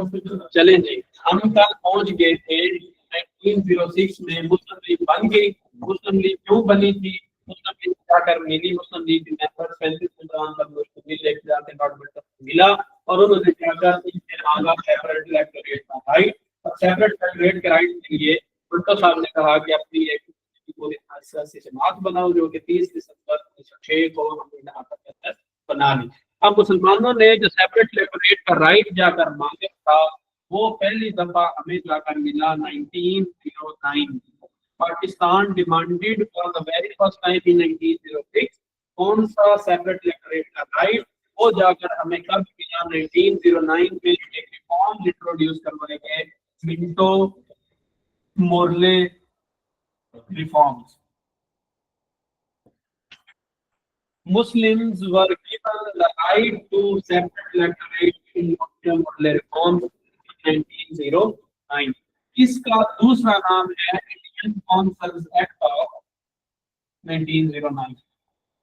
चले जी, हम कल पहुंच गए थे 1906 में मुस्लिम लीग बन गई। मुस्लिम लीग क्यों बनी थी? मुस्लिम लीग जाकर मिली, मुस्लिम लीग के मेंबर 35 मुल्कान पर मुश्तमिल एक डॉक्यूमेंट मिला और उन्होंने जाकर इनसे मांगा सेपरेट इलेक्टोरेट का राइट। और सेपरेट इलेक्टोरेट के राइट के लिए भुट्टो साहब ने कहा कि अपनी एक पूरी सियासी जमात बनाओ जो कि 30 दिसंबर 1906 को हमने यहाँ पर बना ली। अब मुसलमानों ने जो सेपरेट इलेक्टोरेट का राइट जाकर मांगा था वो पहली दफा हमें जाकर मिला 1909। Pakistan demanded for the very first time इन 1906 कौन सा सेपरेट इलेक्टोरेट का राइट, वो जाकर हमें कब मिला 1909 में। एक रिफॉर्म इंट्रोड्यूस करवाए गए, Minto Morley reforms. Muslims were given the right to separate electorate in Muslim reforms in 1909. इसका दूसरा नाम है Indian consoles act of 1909।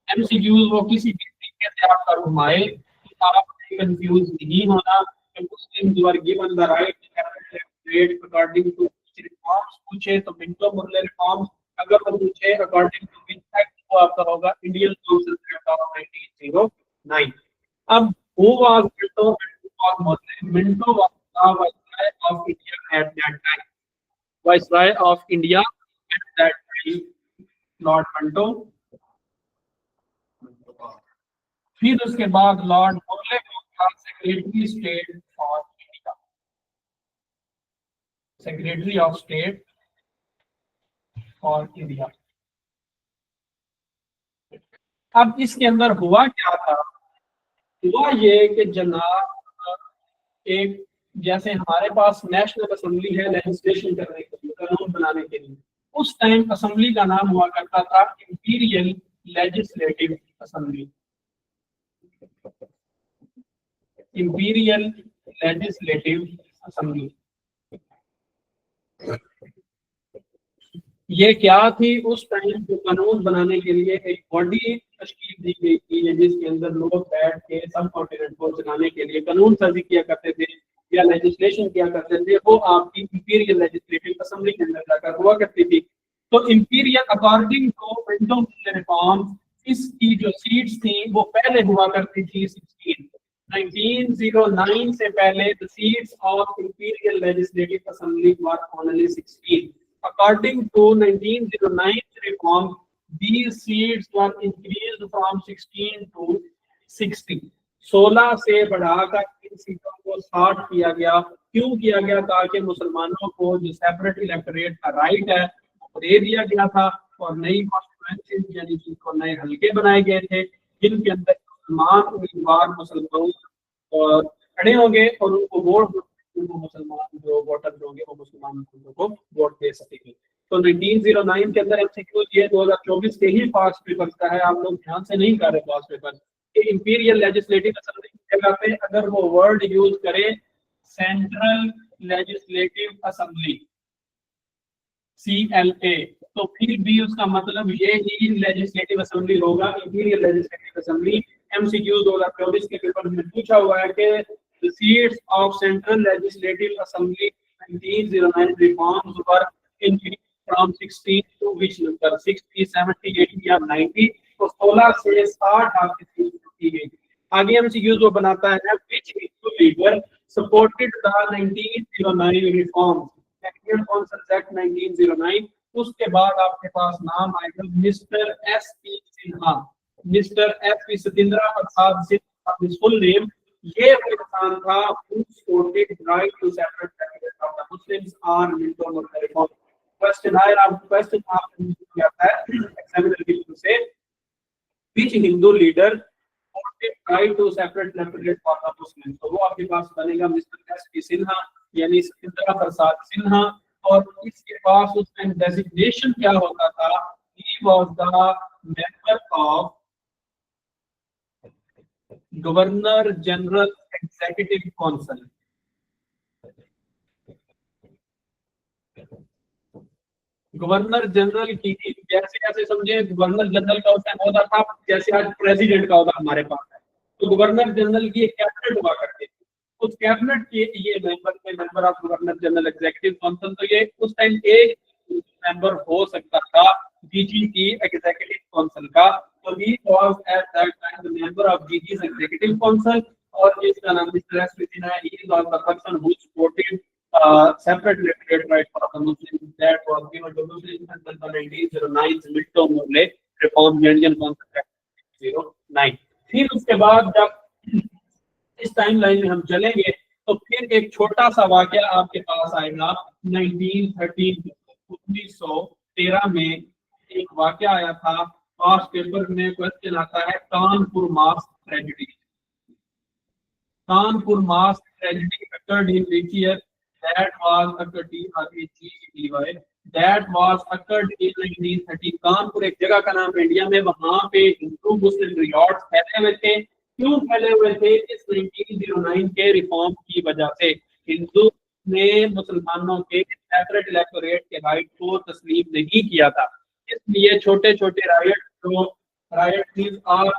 MCQs वो किसी भी तरीके से आप पर घुमाए तो आप कंफ्यूज नहीं होना। Muslims were given the right to separate electorate according to reforms पूछे तो मिंटो मुर्ले रिफॉर्म्स, अगर वो पूछे अकॉर्डिंग टू विच एक्ट तो आपका होगा इंडियन काउंसिल एक्ट ऑफ 1909। अब who was Minto and who was Muslim? Minto was the viceroy of India at that time. Viceroy of India at that time, Lord Minto। फिर उसके बाद Lord Morley को था secretary state for India, secretary of state for India. अब इसके अंदर हुआ क्या था? हुआ ये कि जनाब एक जैसे हमारे पास नेशनल असेंबली है लेजिस्लेशन करने के लिए, कानून बनाने के लिए, उस टाइम असेंबली का नाम हुआ करता था imperial legislative assembly. Imperial legislative assembly ये क्या थी? उस टाइम जो कानून बनाने के लिए एक बॉडी तश्कील दी गई थी जिसके अंदर लोग बैठ के सब कॉन्टिनेंट को चलाने के लिए कानून साजी किया करते थे या लेजिस्लेशन किया करते थे, वो आपकी इंपीरियल लेजिस्लेटिव असेंबली के अंदर जाकर हुआ करती थी। तो imperial according to Minto reform इसकी जो सीट्स थी वो पहले हुआ करती थी 16। 1909 से पहले the seats of imperial legislative assembly were only 16। According to 1909 reform, these seats were increased from 16 to 60। 16 से बढ़ाकर इन सीटों को 60 किया गया। क्यों किया गया? ताकि मुसलमानों को जो सेपरेट इलेक्टोरेट का राइट है वो दे दिया गया था और नई कॉन्स्टिट्यूएंसीज यानी जिनको नए हल्के बनाए गए थे जिनके अंदर मुसलमान उम्मीदवार मुसलमान और खड़े होंगे और उनको वोट मुसलमान जो वोटर होंगे वो मुसलमान लोगों को वोट दे सकेंगे। तो 1909 के अंदर एमसीक्यू ये 2024 के ही पास पेपर का है, आप लोग ध्यान से नहीं कर रहे पास पेपर। इंपीरियल लेजिस्लेटिव असेंबली की जगह पे अगर वो वर्ड यूज करे सेंट्रल लेजिस्लेटिव असेंबली CLA तो फिर भी उसका मतलब ये ही लेजिस्लेटिव असेंबली होगा, इंपीरियल लेजिस्लेटिव असेंबली। एमसीक्यू 2024 के पेपर में पूछा हुआ है कि the seats of Central Legislative Assembly 1909 reforms were increased from 16 to which number? 60, 70, 80 या 90। तो 16 से 60 आपकी सीट की गई। आगे एमसीक्यूज वो बनाता है which Hindu leader supported the 1909 reforms, Indian Council Act 1909। उसके बाद आपके पास नाम आएगा mister SP Sinha, mister SP Satyendra Prasad Sinha full name. ये इंसान था who supported right to separate categories of the Muslims on Minto Murle reform। Question आया, क्वेश्चन आपने किया था एग्जामिनर की तरफ से which Hindu leader supported right to separate electorate for the Muslims, तो वो आपके पास बनेगा मिस्टर SP सिन्हा यानी सत्येंद्र प्रसाद सिन्हा। और इसके पास उस टाइम डेजिग्नेशन क्या होता था? he was the member of governor general executive council. Governor general की जैसे ऐसे समझे गवर्नर जनरल का होता है था जैसे आज प्रेसिडेंट का होता हमारे पास है, तो गवर्नर जनरल की एक कैबिनेट हुआ करती थी। उस कैबिनेट के ये मेंबर थे, member of governor general executive council. तो ये उस टाइम एक मेंबर हो सकता था जीजी की एग्जीक्यूटिव काउंसिल का। तो he was at that time the member of GG's executive council, और जिसका नाम मिस्टर एस विजिना है, he was the person who supported separate electorate right for the Muslims that was given to Muslims under the 1909 Milton Morley Reform Indian Constitution 09। फिर उसके बाद जब इस टाइमलाइन में हम चलेंगे तो फिर एक छोटा सा वाकया आपके पास आएगा 1913 में एक वाकया आया था। पास्ट पेपर में क्वेश्चन आता है Kanpur mask tragedy. Kanpur mask tragedy occurred in which year? That was occurred in that was occurred in 1913। Kanpur एक जगह का नाम है इंडिया में, वहां पे हिंदू मुस्लिम रियॉट्स फैले हुए थे। क्यों फैले हुए थे? इस 1909 के रिफॉर्म की वजह से। हिंदू ने मुसलमानों के सेपरेट इलेक्टोरेट के राइट को तस्लीम नहीं किया था, इसलिए छोटे छोटे राइट, जो राइट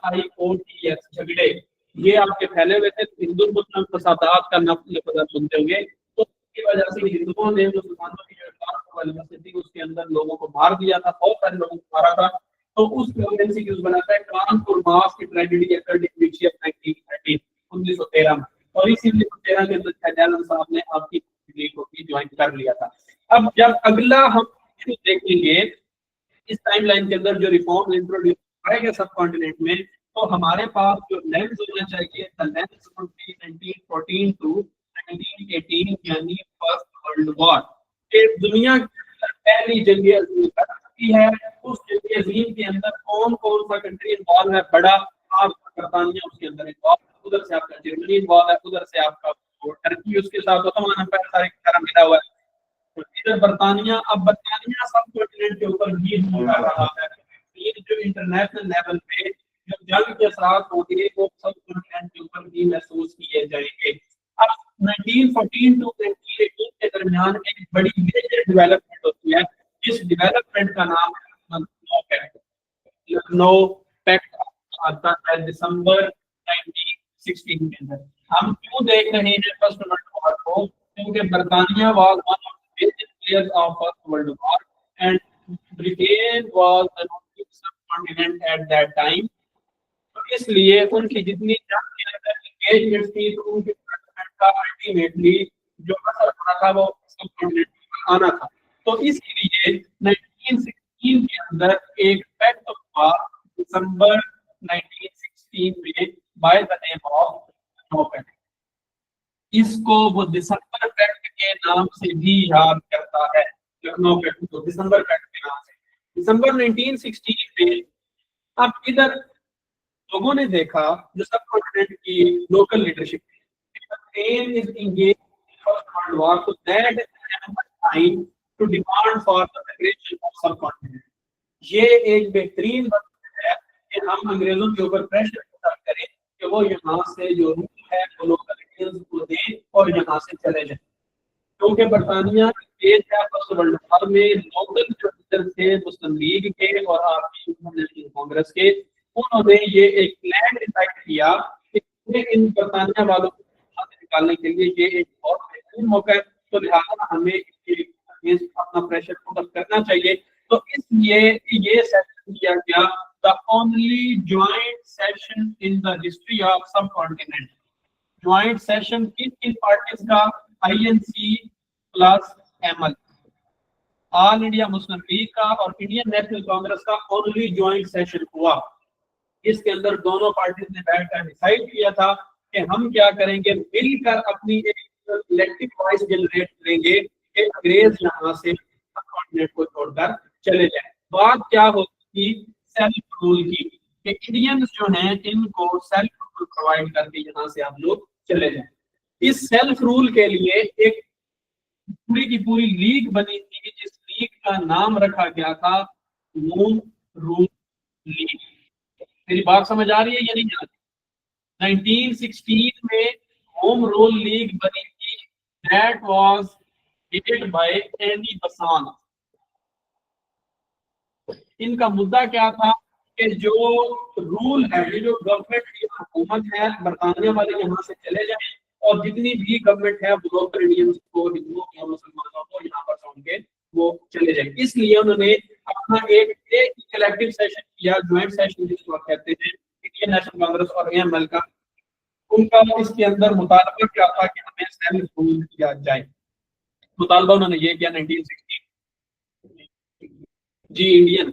RIOTS झगड़े, ये आपके फैले हुए थे। हिंदू मुस्लिम फसादात का लफ्ज सुनते होंगे। तो इसकी वजह से हिंदुओं ने मुसलमानों की जो मस्जिद थी उसके अंदर लोगों को मार दिया था, बहुत सारे लोगों को मारा था। तो उस एमसीक्यूज बनाता है Kanpur mask tragedy occurred in which year? 1913 में। और इसी 1913 के अंदर शहजालाल साहब ने आपकी डिग्री को भी ज्वाइन कर लिया था। अब जब अगला हम देखेंगे इस टाइमलाइन के अंदर जो रिफॉर्म इंट्रोड्यूस करेंगे सब कॉन्टिनेंट में, तो हमारे पास जो लेंस होना चाहिए the lens would be 1914 to 1918, यानी फर्स्ट वर्ल्ड वॉर। ये दुनिया की पहली जंग अज़ीम है। उस जंग अज़ीम के अंदर कौन कौन सा कंट्री इन्वॉल्व है? बड़ा आपका बरतानिया उसके अंदर इन्वॉल्व, उधर से आपका जर्मनी इन्वॉल्व है, उधर से आपका टर्की उसके साथ ओटोमन एम्पायर सारे की तरह मिला हुआ है, तो इधर बरतानिया। अब बरतानिया सब कॉन्टिनेंट के ऊपर लीड कर रहा है। ये जो इंटरनेशनल लेवल पे जो जंग के असरात होंगे वो सब कॉन्टिनेंट के ऊपर भी महसूस किए जाएंगे। अब 1914 टू 1918 के दरमियान एक बड़ी मेजर डेवलपमेंट होती है, जिस डेवलपमेंट का नाम है लखनऊ पैक्ट। लखनऊ पैक्ट आता है दिसंबर 1916 के अंदर। हम क्यों देख रहे हैं फर्स्ट वर्ल्ड वॉर को? क्योंकि बरतानिया was one of the major players of first world war and Britain was the subcontinent at that time. तो इसलिए उनकी जितनी जंग के अंदर एंगेजमेंट थी, तो उनके डेवलपमेंट का अल्टीमेटली जो असर पड़ा था वो सबकॉन्टिनेंट पर आना था। तो इसलिए 1916 के अंदर एक पैक्ट हुआ दिसंबर 1916 में by the name of Lucknow pact. इसको वो दिसंबर पैक्ट के नाम से भी याद करता है, लखनऊ पैक्ट को दिसंबर पैक्ट के नाम से। दिसंबर 1916 में अब इधर लोगों ने देखा जो सब कॉन्टिनेंट की local leadership aim is engage first world war, so that time to demand for the separation of subcontinent। ये एक बेहतरीन वक्त है कि हम अंग्रेजों के ऊपर प्रेशर करें कि वो यहाँ से जो रूल है वो लोकल को दें और यहाँ से चले जाएं। क्योंकि बरतानिया देश है फर्स्ट वर्ल्ड वॉर में, लोकल जो लीडर थे मुस्लिम लीग के और आपकी नेशनल कांग्रेस के, उन्होंने ये एक प्लान डिसाइड किया कि इन बरतानिया वालों को निकालने के लिए ये एक बहुत बेहतरीन मौका है, तो लिहाजा हमें इसके अपना प्रेशर पुट अप करना चाहिए। तो इसलिए ये सेशन किया गया, the only joint session in the history of सब कॉन्टिनेंट। ज्वाइंट सेशन किन किन पार्टीज का? INC plus ML, all India Muslim league का और इंडियन नेशनल कांग्रेस का ओनली ज्वाइंट सेशन हुआ। इसके अंदर दोनों पार्टीज ने बैठकर डिसाइड किया था कि हम क्या करेंगे, मिलकर अपनी एक इलेक्टिव वॉइस जनरेट करेंगे कि अंग्रेज यहाँ से कॉन्टिनेंट को छोड़कर चले जाए। बात क्या होती थी? सेल्फ रूल की, कि इंडियंस जो हैं इनको सेल्फ रूल प्रोवाइड करके यहाँ से आप लोग चले जाएं। इस सेल्फ रूल के लिए एक पूरी की पूरी लीग बनी थी, जिस लीग का नाम रखा गया था होम रूल लीग। मेरी बात समझ आ रही है या नहीं आ रही? 1916 में होम रूल लीग बनी थी, that was headed by any बसान। इनका मुद्दा क्या था कि जो रूल है, ये जो गवर्नमेंट की हुकूमत है, बरतानिया वाले यहाँ से चले जाएं और जितनी भी गवर्नमेंट है वो लोकल इंडियंस को, हिंदुओं को, मुसलमानों को यहाँ पर छोड़ के वो चले जाए। इसलिए उन्होंने अपना एक कलेक्टिव सेशन किया, ज्वाइंट सेशन जिसको आप कहते हैं, इंडियन नेशनल कांग्रेस और एएमएल का। उनका इसके अंदर मुतालबा क्या था कि हमें सेल्फ रूल किया जाए। मुतालबा उन्होंने ये किया 1960 जी इंडियन।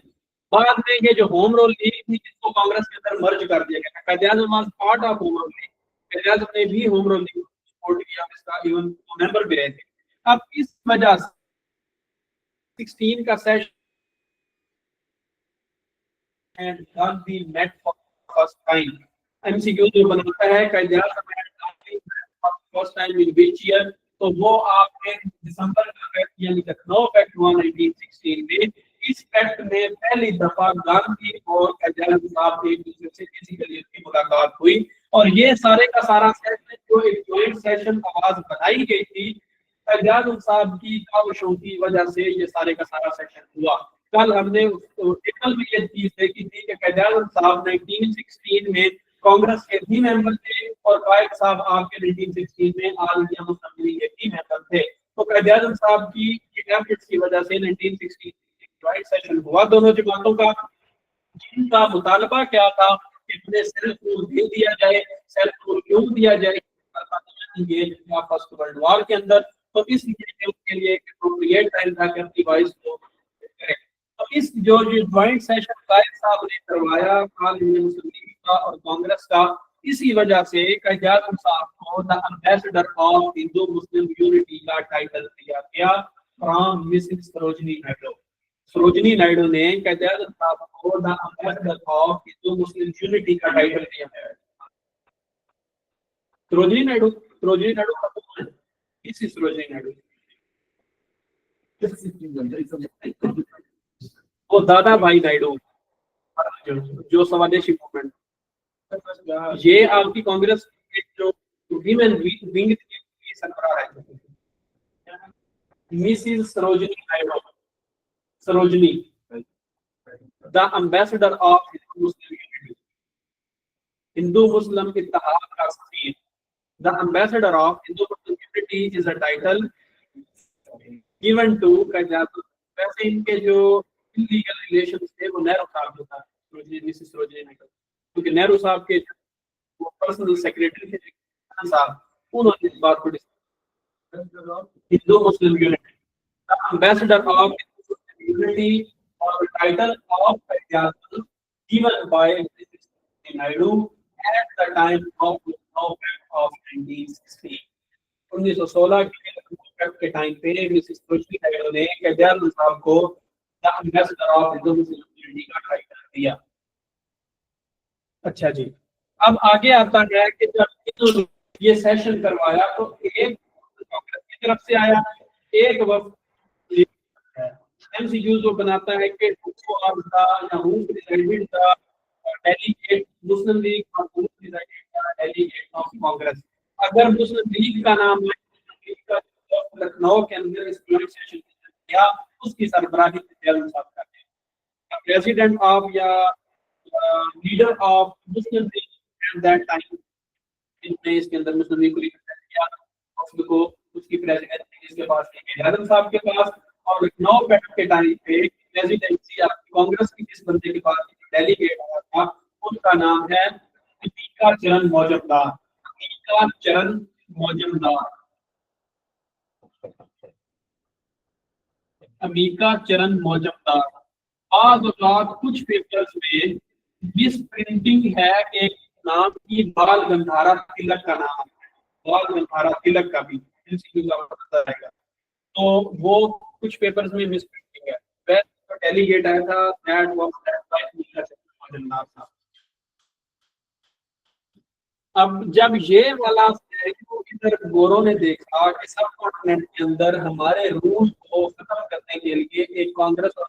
बाद में ये जो होम रूल लीग थी इसको कांग्रेस के अंदर मर्ज कर दिया गया। Quaid-e-Azam was part of home rule league, Quaid-e-Azam ने भी होम रूल लीग सपोर्ट किया, इसका इवन मेंबर भी रहे थे। अब इस वजह से 16 का session and Gandhi met for first time. MCQ जो बनाता है Quaid-e-Azam and Gandhi first time in which year, तो वो आपने दिसंबर का फैक्ट यानी लखनऊ फैक्ट हुआ 1916 में। इस फैक्ट में पहली दफा गांधी और कायद-ए-आज़म साहब एक दूसरे से फिजिकली उसकी मुलाकात हुई, और ये सारे का सारा सेशन जो एक जॉइंट सेशन आवाज बनाई गई थी कायद-ए-आज़म साहब की काविशों की वजह से ये सारे का सारा सेशन हुआ। कल हमने टेबल में ये चीज देखी थी कि कायद-ए-आज़म साहब 1916 में कांग्रेस के भी मेंबर थे और कायद साहब आपके 1916 में ऑल इंडिया मुस्लिम लीग के भी मेंबर थे। तो कायद-ए-आज़म साहब की एफर्ट्स की वजह से 1916 ज्वाइंट सेशन हुआ दोनों जमातों का, जिनका मुतालबा क्या था कि इन्हें सेल्फ रूल दे दिया जाए। सेल्फ रूल क्यों दिया जाए? ये फर्स्ट वर्ल्ड वॉर के अंदर, तो इसलिए उसके लिए एक एप्रोप्रिएट टाइम था कि अपनी वॉइस को करें। तो इस जो ज्वाइंट सेशन कायद साहब ने करवाया ऑल इंडिया मुस्लिम लीग का और कांग्रेस का, इसी वजह से कायद-ए-आज़म साहब को the ambassador of Hindu Muslim unity का टाइटल दिया गया फ्रॉम मिसेस सरोजिनी नायडू। सरोजिनी नायडू ने कायद-ए-आज़म साहब को the ambassador of Hindu Muslim unity का टाइटल दिया है। सरोजिनी नायडू का कौन है? इसी सरोजिनी नायडू, वो दादा भाई नायडू जो स्वदेशी मूवमेंट, ये आपकी कांग्रेस के जो विमेन विंग की सरबराह है missus Sarojini Naidu. Sarojini the ambassador of Hindu Muslim इत्तेहाद का सफीर। The ambassador of Hindu Muslim unity is a title given to Quaid-e-Azam. वैसे इनके जो इलीगल रिलेशंस थे वो नेहरू साहब जो था, मिसेस सरोजिनी नायडू, क्योंकि नेहरू साहब के वो पर्सनल सेक्रेटरी थे साहब, उन्होंने इस बात को Hindu Muslim unity the ambassador of unity और title of Quaid-e-Azam given by Naidu at the time of Lucknow fact of 1916। 1916 के टाइम पे मिसेस सरोजिनी नायडू ने कायद-ए-आज़म साहब को the ambassador of Hindu Muslim unity का टाइटल दिया। अच्छा जी, अब आगे आता है कि जब ये सेशन करवाया तो एक कांग्रेस की तरफ से आया, एक वफद एमसीक्यू जो बनाता है कि डेलीगेट मुस्लिम लीग और डेलीगेट ऑफ कांग्रेस। अगर मुस्लिम लीग का नाम लखनऊ के अंदर इस सेशन किया, उसकी सरबराही कायद-ए-आज़म साहब करते हैं। प्रेसिडेंट ऑफ या leader of Muslim league eight that time, इनने इसके अंदर मुस्लिम लीग को रिप्रेजेंट किया, उसको उसकी प्रेसिडेंसी इसके पास कायद-ए-आज़म साहब के पास। और लखनऊ बैठक के टाइम पे प्रेसिडेंसी आपकी कांग्रेस की जिस बंदे के पास डेलीगेट आया था उनका नाम है अमीका चरण मौजमदार। अमीका चरण मौजमदार, अमीका चरण मौजमदार। आज कुछ पेपर्स में मिस प्रिंटिंग है एक नाम की, बाल गंधारा तिलक का नाम है, बाल गंधारा तिलक का भी पता रहेगा, तो वो कुछ पेपर्स में मिस प्रिंटिंग है। वैसे तो डेलीगेट आया था दैट वाज दैट बाय अमीका चरण मौजमदार था। अब जब ये वाला इधर गोरों ने देखा कि सब कॉन्टिनेंट के अंदर हमारे रूल को खत्म करने के लिए एक कांग्रेस और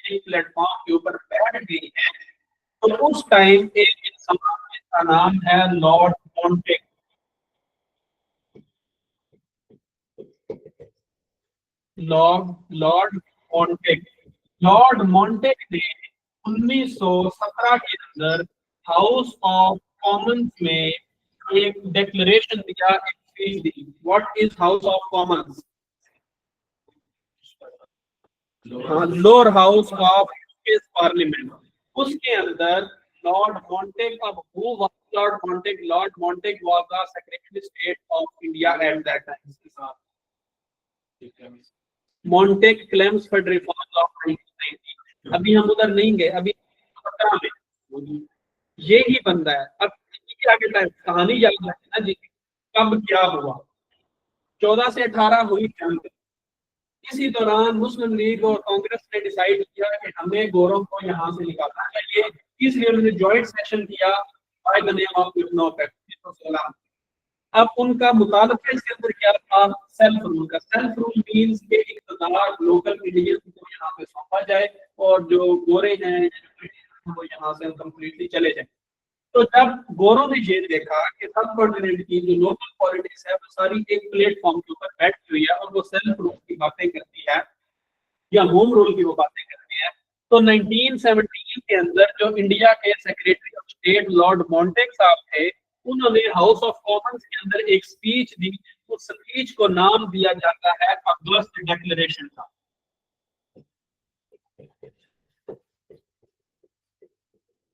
एक प्लेटफॉर्म के ऊपर बैठ गई है, तो उस टाइम एक इंसान जिसका नाम है लॉर्ड मॉन्टेक, लॉर्ड मॉन्टेक, लॉर्ड मॉन्टेक ने 1917 के अंदर हाउस ऑफ कॉमन्स में एक डिक्लेरेशन दिया, एक स्पीच दी। What is House of Commons? हाँ, लोअर हाउस ऑफ पार्लियामेंट। उसके अंदर लॉर्ड मॉन्टेग, अब who was lord Montagu? Lord Montagu was the secretary state of India at that time. Montagu claims for reforms of 1990। अभी हम उधर नहीं गए, अभी 17 में ये ही बंदा है। अब इसके आगे टाइम कहानी याद है ना जी, कब क्या हुआ। 14 से 18 हुई जंग। इसी दौरान मुस्लिम लीग और कांग्रेस ने डिसाइड किया कि हमें गौरव को यहाँ से निकालना चाहिए, इसलिए उन्होंने जॉइंट सेशन किया by the name of Lucknow pact. अब उनका मुतालबा इसके अंदर क्या था? सेल्फ रूल का। सेल्फ रूल मीन्स के इक़्तिदार लोकल इंडियंस को यहाँ पे सौंपा जाए और जो गोरे हैं वो यहाँ से कंप्लीटली चले जाए। तो जब गोरों ने ये देखा कि सब कॉन्टिनेंट की जो लोकल पॉलिटिक्स है वो सारी एक प्लेटफॉर्म के ऊपर बैठी हुई है और वो सेल्फ रूल की बातें करती है या होम रूल की वो बातें करती है, तो 1917 के अंदर जो इंडिया के secretary of state Lord Montague साहब थे, उन्होंने हाउस ऑफ कॉमन्स के अंदर एक स्पीच दी। उस स्पीच को नाम दिया जाता है अगस्त डिक्लेरेशन का।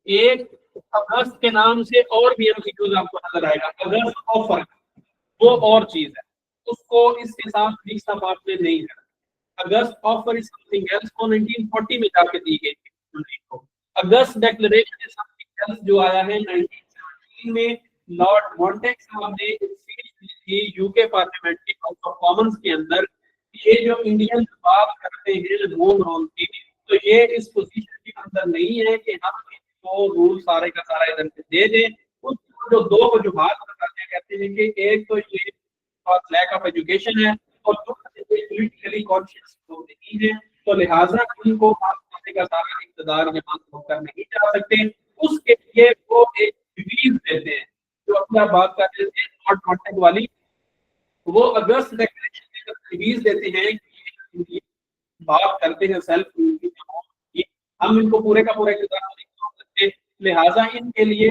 एक अगस्त के नाम से और भी एमसीक्यूज आपको नजर आएगा। अगस्त ऑफर वो और चीज है, उसको इसके साथ मिक्स अप आपने नहीं है। अगस्त ऑफर इज समथिंग एल्स को 1940 में जाके दी गई थी। अगस्त डिक्लेरेशन इज समथिंग एल्स जो आया है 1917 में। लॉर्ड मॉन्टेग साहब ने एक स्पीच दी थी यूके पार्लियामेंट की हाउस ऑफ कॉमन्स के अंदर। ये जो इंडियन बात करते हैं होम रूल की, तो ये इस पोजीशन के अंदर नहीं है कि हम तो रूल सारे का सारा इधर से दे दें। उस जो दो वजूहात बताते हैं, कहते हैं कि एक तो ये लैक ऑफ एजुकेशन है और पॉलिटिकली कॉन्शियस लोग नहीं है, तो लिहाजा उनको बात करने का सारा इक़्तिदार यहाँ होकर नहीं जा सकते। उसके लिए वो एक रिलीज देते हैं जो अपनी आप बात कर रहे थे नॉट कॉन्टेक्ट वाली, वो अगस्त डिक्लेरेशन रिलीज देते हैं कि बात करते हैं सेल्फ रूल की, हम इनको पूरे का पूरा इक़्तिदार नहीं छोड़ सकते, लिहाजा इनके लिए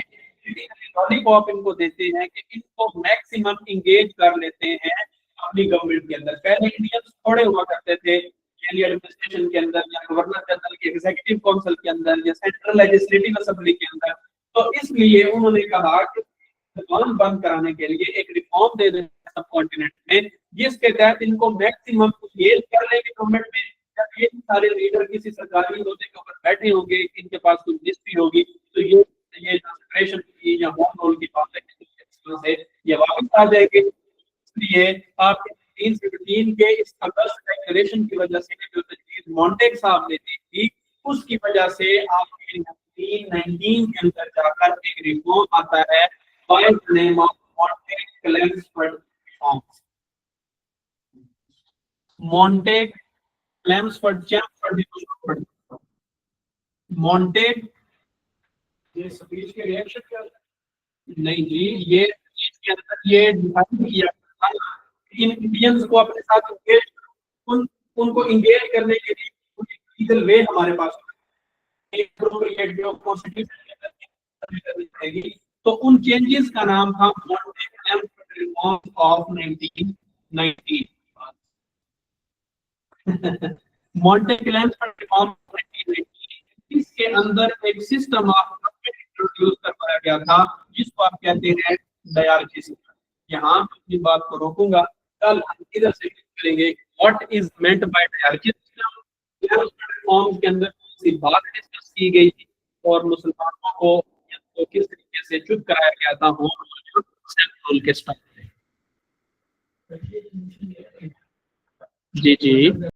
लॉलीपॉप इनको देते हैं कि इनको मैक्सिमम इंगेज कर लेते हैं अपनी गवर्नमेंट के अंदर। पहले इंडियंस थोड़े हुआ करते थे एडमिनिस्ट्रेशन के अंदर या गवर्नर जनरल के एग्जीक्यूटिव काउंसिल के अंदर या सेंट्रल लेजिस्लेटिव असेंबली के अंदर, तो इसलिए उन्होंने कहा कि जुबान बंद कराने के लिए एक रिफॉर्म दे दें सब कॉन्टिनेंट में, जिसके तहत इनको मैक्सिमम ये कर लेंगे गवर्नमेंट में। जब ये सारे लीडर किसी सरकारी होने के ऊपर बैठे होंगे, इनके पास कोई मिनिस्ट्री होगी, तो ये सेपरेशन की या होम रूल की बात है ये वापस आ जाएंगे। इसलिए आपके 1917 के इस अगस्त डिक्लेरेशन की वजह से जो तजवीज मॉन्टेग साहब ने दी थी, उसकी वजह से आपके 1919 के अंदर जाकर एक रिफॉर्म आता है by the name of Montagu Chelmsford reforms. Montagu Chelmsford Chelmsford Montagu. ये स्पीच के रिएक्शन क्या? नहीं जी, ये इसके अंदर ये डिफाइन किया था इन इंडियंस को अपने साथ इंगेज, उनको इंगेज करने के लिए लीगल वे हमारे पास एप्रोप्रिएट जो कॉन्स्टिट्यूशन के अंदर करनी चाहिए। तो उन चेंजेस का नाम था Montague reform of 1919। Montague reform 1919, इसके अंदर एक सिस्टम ऑफ इंट्रोड्यूस करवाया गया था जिसको आप कहते हैं डायरकी सिस्टम। यहाँ अपनी बात को रोकूंगा, कल हम इधर से करेंगे what is meant by dyarchy system. Reforms के अंदर सी बात डिस्कस की गई थी और मुसलमानों को किस तरीके से चुप कराया गया था होम रूल के स्टाइल। जी जी।